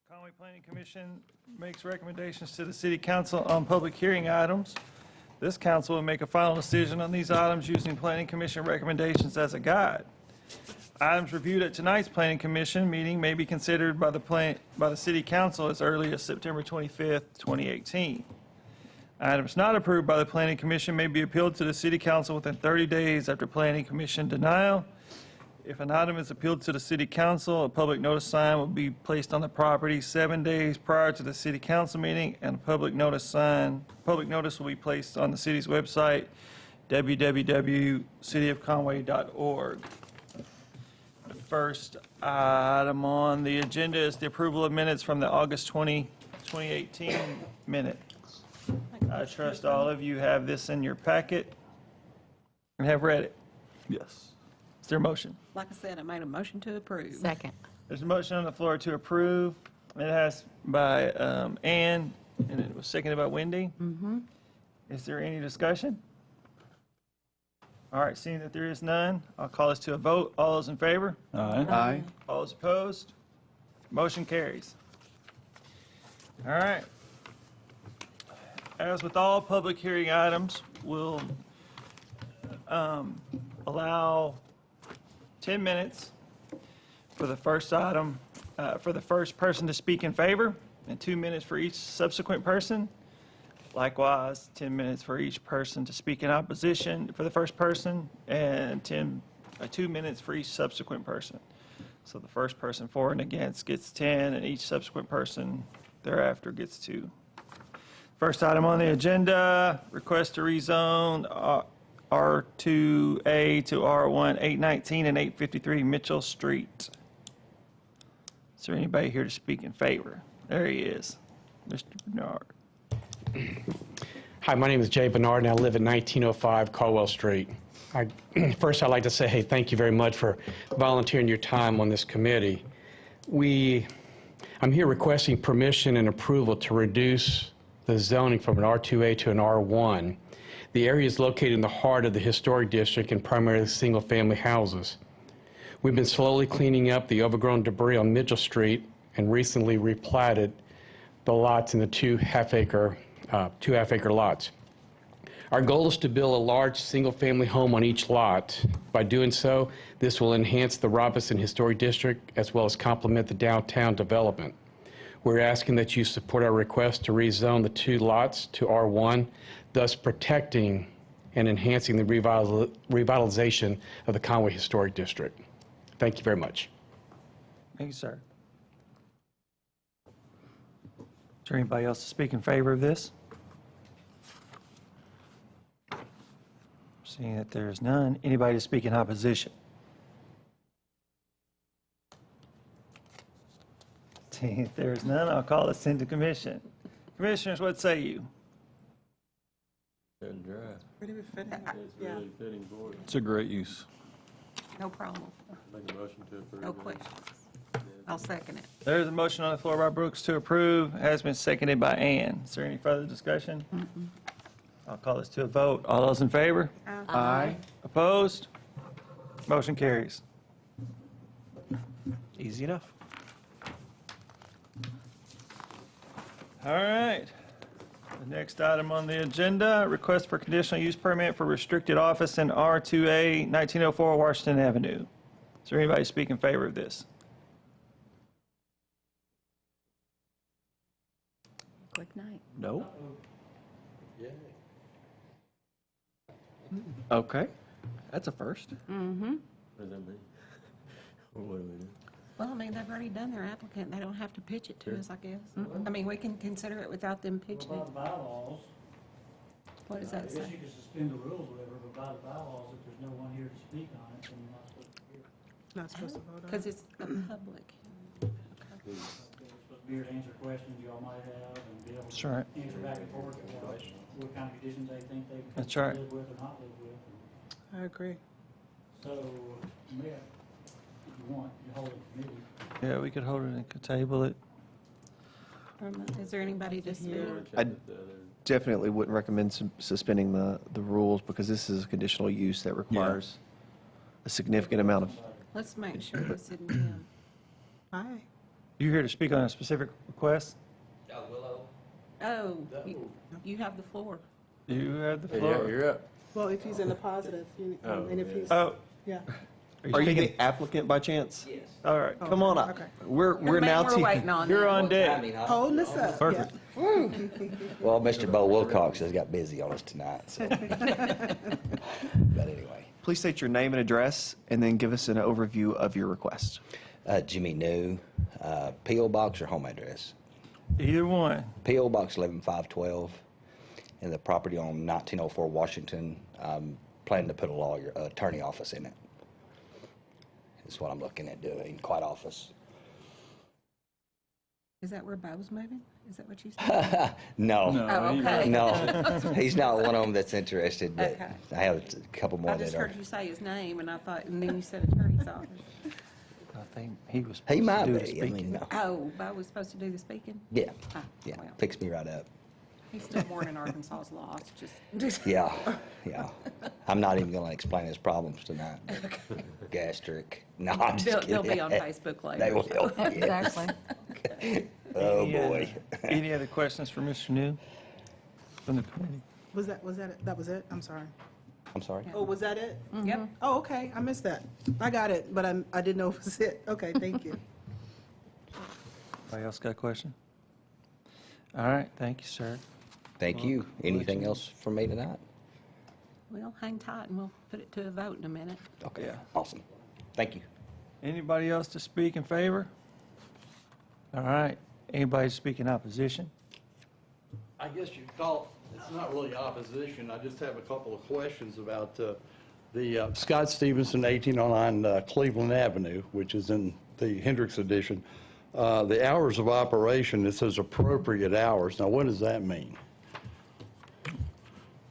Conway Planning Commission makes recommendations to the City Council on public hearing items. This council will make a final decision on these items using Planning Commission recommendations as a guide. Items reviewed at tonight's Planning Commission meeting may be considered by the City Council as early as September 25th, 2018. Items not approved by the Planning Commission may be appealed to the City Council within 30 days after Planning Commission denial. If an item is appealed to the City Council, a public notice sign will be placed on the property 7 days prior to the City Council meeting, and a public notice will be placed on the city's website, www.cityofconway.org. The first item on the agenda is the approval of minutes from the August 20, 2018 minutes. I trust all of you have this in your packet and have read it. Yes. Is there a motion? Like I said, I made a motion to approve. Second. There's a motion on the floor to approve. It has by Ann, and it was seconded by Wendy. Is there any discussion? All right, seeing that there is none, I'll call this to a vote. All those in favor? Aye. Aye. All those opposed? Motion carries. All right. As with all public hearing items, we'll allow 10 minutes for the first item, for the first person to speak in favor, and 2 minutes for each subsequent person. Likewise, 10 minutes for each person to speak in opposition for the first person, and 2 minutes for each subsequent person. So the first person for and against gets 10, and each subsequent person thereafter gets 2. First item on the agenda, request to rezone R2A to R1, 819 and 853 Mitchell Street. Is there anybody here to speak in favor? There he is, Mr. Bernard. Hi, my name is Jay Bernard, and I live at 1905 Caldwell Street. First, I'd like to say, hey, thank you very much for volunteering your time on this committee. I'm here requesting permission and approval to reduce the zoning from an R2A to an R1. The area is located in the heart of the historic district and primarily single-family houses. We've been slowly cleaning up the overgrown debris on Mitchell Street and recently replatted the lots in the two half-acre lots. Our goal is to build a large single-family home on each lot. By doing so, this will enhance the Robinson Historic District as well as complement the downtown development. We're asking that you support our request to rezone the 2 lots to R1, thus protecting and enhancing the revitalization of the Conway Historic District. Thank you very much. Thank you, sir. Is there anybody else to speak in favor of this? Seeing that there is none, anybody to speak in opposition? Seeing that there is none, I'll call this into commission. Commissioners, what say you? And dry. Pretty fitting. It's Yeah, really fitting for it. It's a great use. no problem. Make a motion to approve. No it. questions. I'll second it. There's a motion on the floor by Brooks to approve, has been seconded by Ann. Is there any further discussion? I'll call this to a vote. All those in favor? Aye. Opposed? Motion carries. Easy enough. All right. The next item on the agenda, request for conditional use permit for restricted office in R2A, 1904 Washington Avenue. Is there anybody speak in favor of this? Quick night. No? Okay. That's a first. What does that mean? What do we do? Well, I mean, they've already done their applicant. They don't have to pitch it to us, I guess. I mean, we can consider it without them pitching it. By the bylaws, What does I that guess say? you could suspend the rules or whatever, but by the bylaws, if there's no one here to speak on it, then you're not supposed to hear it. Not supposed to vote on it? Because it's a public. They're supposed to be here to answer questions y'all might have and be able That's to right. answer back and forth about what kind of conditions they think they can That's right. live with or not live with. I agree. So, yeah, if you want, you hold a committee. Yeah, we could hold it and could table it. Is there anybody to speak? I definitely wouldn't recommend suspending the rules because this is a conditional use that requires a significant amount of, Let's make sure it's in Jim. Aye. You here to speak on a specific request? Oh, you have the floor. You have the Yeah, floor. you're up. Well, if he's in the positive, and if he's, Oh, yeah. Are you speaking? the applicant by chance? Yes. All right, Come on up. Okay. We're now We're waiting on you're that. on deck. Holding us up, yeah. Perfect. Well, Mr. Bo Wilcox has got busy on us tonight, so. But anyway, Please state your name and address, and then give us an overview of your request. Jimmy New, P.O. Box or home address? Either one. P.O. Box 11512, and the property on 1904 Washington. I'm planning to put a attorney office in it. That's what I'm looking at doing, quiet office. Is that where Bo's moving? Is that what you said? No. Oh, okay. No, he's not one of them that's interested, but Okay. I have a couple more I just that are. heard you say his name, and I thought, and then you said attorney's office. I think he was He supposed might to do be, the I mean, speaking. no. Oh, Bo was supposed to do the speaking? Yeah, Ah, yeah, well. fix me right up. He's still mourning Arkansas's loss, just. Yeah, yeah. I'm not even gonna explain his problems tonight. Gastric. No, I'm just They'll kidding. be on Facebook later. They will, yes. Exactly. Oh, Any, boy. Any other questions for Mr. New from the committee? Was that it? That was it? I'm sorry. I'm sorry? Oh, was that it? Yep. Oh, okay, I missed that. I got it, but I didn't know it was it. Okay, thank you. Anybody else got a question? All right, thank you, sir. Thank you. Anything else for me tonight? Well, hang tight, and we'll put it to a vote in a minute. Okay, Yeah. awesome. Thank you. Anybody else to speak in favor? All right, anybody to speak in opposition? I guess you call, it's not really opposition, I just have a couple of questions about the Scott Stevenson, 1809 Cleveland Avenue, which is in the Hendricks edition. The hours of operation, it says appropriate hours. Now, what does that mean?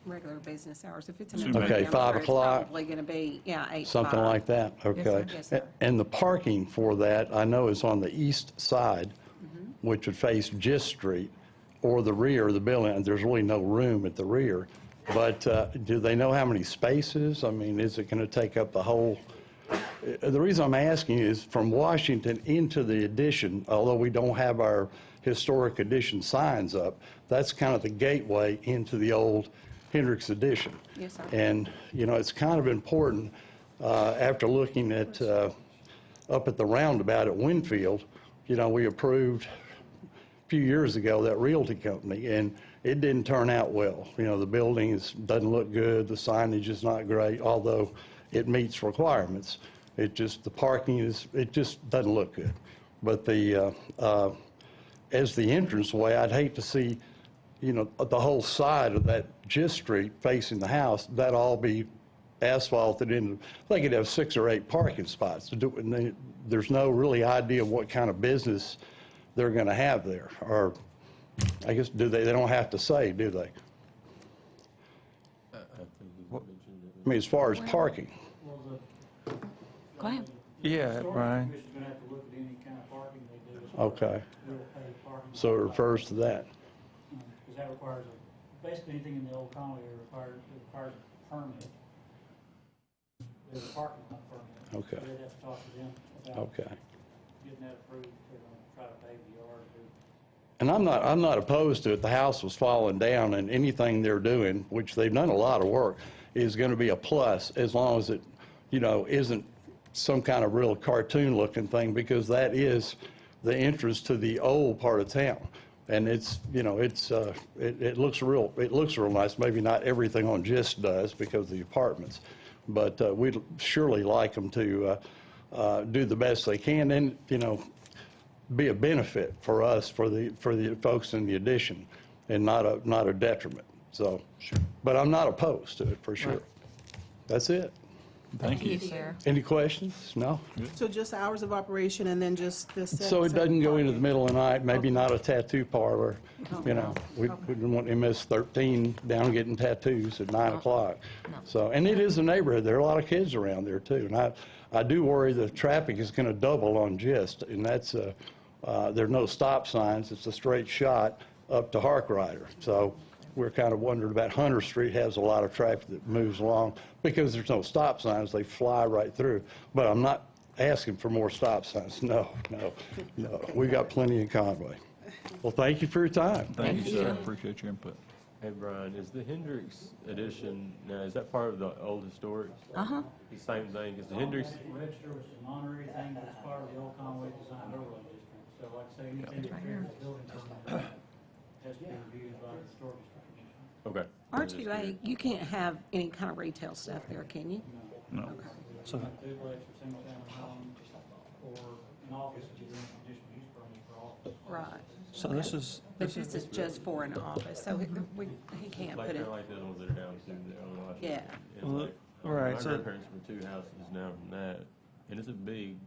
Regular business hours. If it's an Okay, attorney, I'm 5 sure it's o'clock. probably going to be, 8 to Something 5. like that, okay. Yes, sir. And the parking for that, I know is on the east side, which would face Gist Street, or the rear of the building, and there's really no room at the rear. But do they know how many spaces? I mean, is it going to take up the whole? The reason I'm asking is from Washington into the addition, although we don't have our historic addition signs up, that's kind of the gateway into the old Hendricks addition. Yes, sir. And, it's kind of important, after looking at, up at the roundabout at Winfield, we approved a few years ago that realty company, and it didn't turn out well. The building doesn't look good, the signage is not great, although it meets requirements. The parking it just doesn't look good. But as the entranceway, I'd hate to see, the whole side of that Gist Street facing the house, that all be asphalted in. They could have 6 or 8 parking spots to do it, and there's no really idea what kind of business they're going to have there. Or, I guess, they don't have to say, do they? I mean, as far as parking. Well, Go ahead. Yeah, Historic Brian. Commission's gonna have to look at any kind of parking they do. as Okay. far as real paid parking. So it refers to that. Because that requires, basically anything in the old Conway requires a permit. There's a parking lot permit. Okay. So they'd have to talk to them about Okay. getting that approved, if they're gonna try to pave the yard or. And I'm not opposed to it. The house was falling down, and anything they're doing, which they've done a lot of work, is going to be a plus as long as it, isn't some kind of real cartoon-looking thing, because that is the entrance to the old part of town. And it looks real nice. Maybe not everything on Gist does because of the apartments, but we'd surely like them to do the best they can, and be a benefit for us, for the folks in the addition, and not a detriment. So, but I'm not opposed to it for sure. That's it. Thank you, sir. Any questions? No? So just hours of operation and then just this. So it doesn't go into the middle of the night, maybe not a tattoo parlor, We didn't want MS-13 down getting tattoos at 9 o'clock. So, and it is a neighborhood, there are a lot of kids around there too. And I do worry the traffic is going to double on Gist, and that's, there's no stop signs, it's a straight shot up to Harkrider. So we're kind of wondering about Hunter Street has a lot of traffic that moves along because there's no stop signs, they fly right through. But I'm not asking for more stop signs. No, no, no. We got plenty in Conway. Well, thank you for your time. Thank you, sir. Appreciate your input. Hey, Brian, is the Hendricks addition, now, is that part of the old historic? Uh-huh. The same thing, is the Hendricks, Register with some honorary thing, but it's part of the old Conway Design Overlay District. So like I say, anything that fair the building permit has to be reviewed by the historic district commission. okay. R2A, you can't have any kind of retail stuff there, can you? No. So, Duplex or single-family home, or an office, you need a conditional use permit for office. Right. so this is, But this is just for an office, so he can't Like, put it, kinda like the other ones that are down too, there on Washington. Yeah. It's Well, like, right, My so- grandparents were 2 houses down from that, and it's a big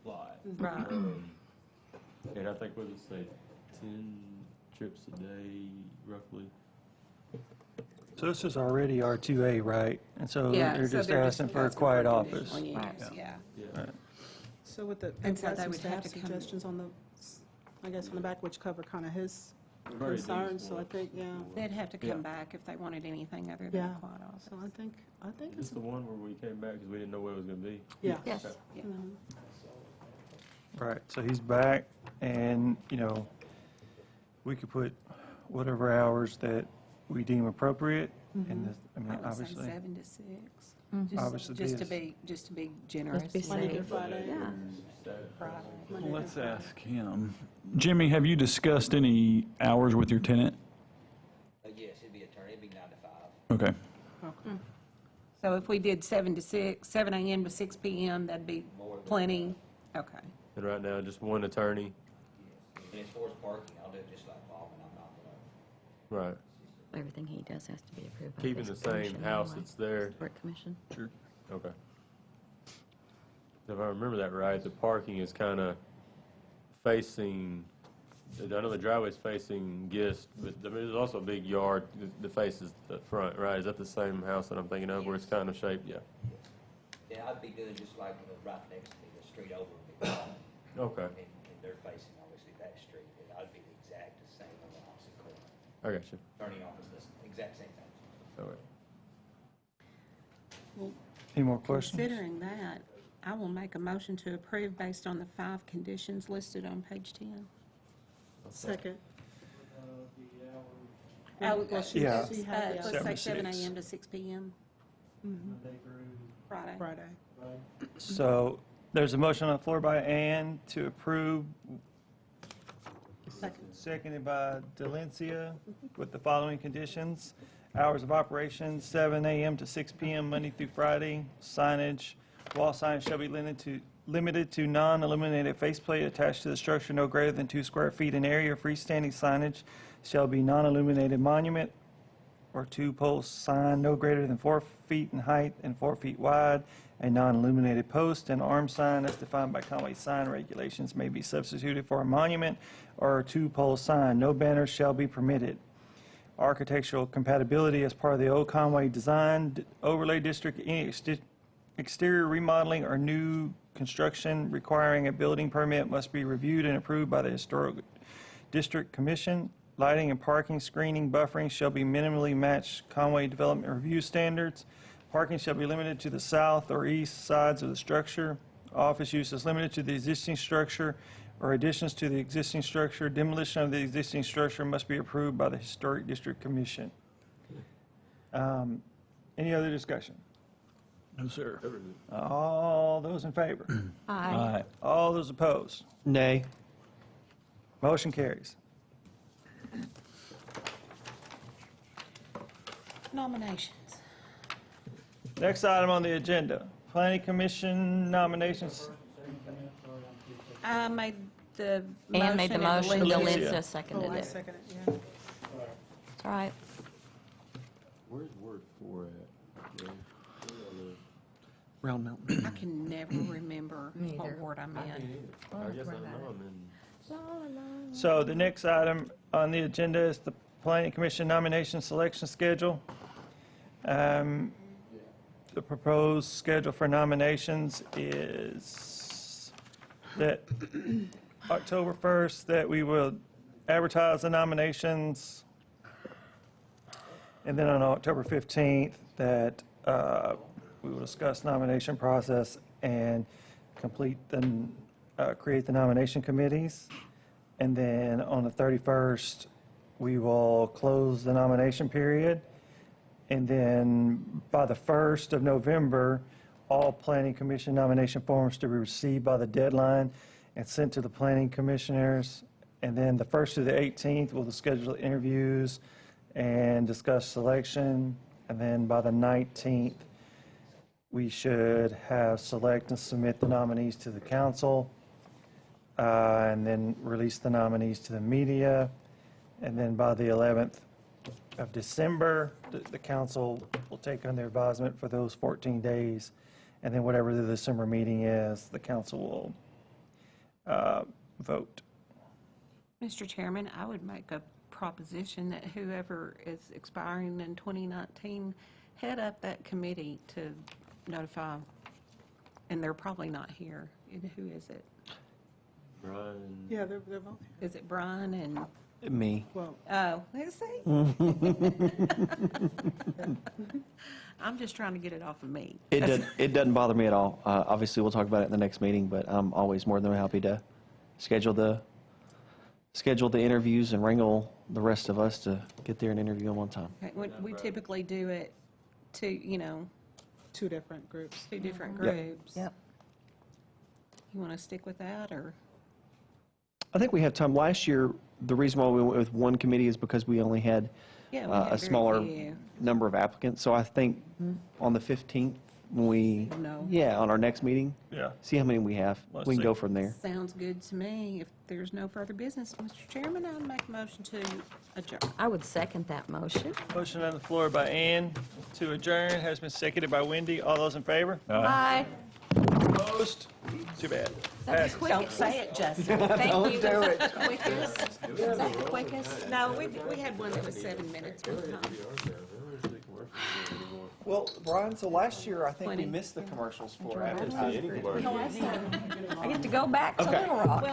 lot. right. And I think, what does it say, 10 trips a day, roughly? so this is already R2A, right? And so Yeah, they're so just they're asking for a asking quiet conditional office. use, yeah. Yeah. So with the, And I've so got they some would have staff to come- suggestions on the, I guess on the back, which cover kind of his We've already done concerns, this so I one. think, yeah. They'd have to Yeah. come back if they wanted anything other than Yeah. a quiet office. So I think Is this it's, the one where we came back because we didn't know what it was gonna be? yeah. Yes. Yeah. Right, so he's back, and, we could put whatever hours that we deem appropriate, and this, I mean, I would say obviously. 7 to 6. Obviously Just to this- be, just to be generous. be Monday safe. through Friday. Yeah. Friday. Monday through Let's Friday. ask him. Jimmy, have you discussed any hours with your tenant? Yes, it'd be it'd be 9 to 5. Okay. So if we did 7 to 6, 7 a.m. to 6 p.m., that'd be plenty? Okay. And right now, just one attorney? And as far as parking, I'll do it just like Bob, and I'm not gonna. Right. Everything he does has to be approved by Keeping the same house that's there? Historic Commission. Sure. Okay. If I remember that right, the parking is kind of facing, I know the driveway's facing Gist, but there's also a big yard that faces the front, right? Is that the same house that I'm thinking of, where it's kind of shaped? Yeah. Yeah, I'd be doing just like right next to me, the street over, and Okay, they're facing obviously that street, and I'd be the exact same on the opposite corner. I got you. Turning off is the exact same thing. All right. Any more questions? Considering that, I will make a motion to approve based on the 5 conditions listed on page 10. Second. The Oh, Well, she- Yeah. she had the Let's Seven say to 7 six. a.m. to 6 p.m. Monday through Friday. Friday. So there's a motion on the floor by Ann to approve, seconded by Delencia, with the following conditions. Hours of operation, 7 a.m. to 6 p.m., Monday through Friday. Signage, wall signs shall be limited to non-illuminated faceplate attached to the structure no greater than 2 square feet in area. Freestanding signage shall be non-illuminated monument or 2-pole sign no greater than 4 feet in height and 4 feet wide. A non-illuminated post and arm sign as defined by Conway sign regulations may be substituted for a monument or a 2-pole sign. No banners shall be permitted. Architectural compatibility as part of the Old Conway Design Overlay District. Any exterior remodeling or new construction requiring a building permit must be reviewed and approved by the Historic District Commission. Lighting and parking, screening, buffering shall be minimally matched Conway Development Review standards. Parking shall be limited to the south or east sides of the structure. Office use is limited to the existing structure or additions to the existing structure. Demolition of the existing structure must be approved by the Historic District Commission. Any other discussion? No, sir. All those in favor? Aye. All those opposed? Nay. Motion carries. Nominations. Next item on the agenda, Planning Commission nominations. I made the motion. Ann made the and motion, Delencia- Delencia. Delencia seconded Oh, I it. second it, yeah. It's all right. Where's Ward 4 at? Jay? Round Mountain. I can never remember Me what either. ward I'm I in. can't either. I guess I don't know, I'm in. So the next item on the agenda is the Planning Commission nomination selection schedule. The proposed schedule for nominations is that October 1st, that we will advertise the nominations, and then on October 15th, that we will discuss nomination process and create the nomination committees. And then on the 31st, we will close the nomination period. And then by the 1st of November, all planning commission nomination forms to be received by the deadline and sent to the planning commissioners. And then the 1st to the 18th, we'll schedule interviews and discuss selection. And then by the 19th, we should have select and submit the nominees to the council, and then release the nominees to the media. And then by the 11th of December, the council will take under advisement for those 14 days. And then whatever the December meeting is, the council will vote. Mr. Chairman, I would make a proposition that whoever is expiring in 2019, head up that committee to notify, and they're probably not here. Who is it? Brian, Yeah, they're both here. Is it Brian and, Me. Well, oh, let's see. I'm just trying to get it off of me. It doesn't bother me at all. Obviously, we'll talk about it in the next meeting, but I'm always more than happy to schedule the interviews and wrangle the rest of us to get there and interview them on time. Okay, we typically do it to, two different groups. two different Yep. groups. Yep. You want to stick with that, or? I think we have time. Last year, the reason why we went with one committee is because we only had Yeah, we had a very smaller few. number of applicants. So I think on the 15th, when we, No. yeah, on our next meeting, Yeah. see how many we have. Let's We can see. go from there. Sounds good to me. If there's no further business, Mr. Chairman, I'll make a motion to adjourn. I would second that motion. Motion on the floor by Ann to adjourn has been seconded by Wendy. All those in favor? Aye. Opposed? Too bad. Passes. Don't say it, Justin. Thank you. Do it. Quickest. Is that the quickest? No, we had one that was 7 minutes. Well, Brian, so last year, I think Plenty. missed the commercials for I advertising. get to go back to Little Rock.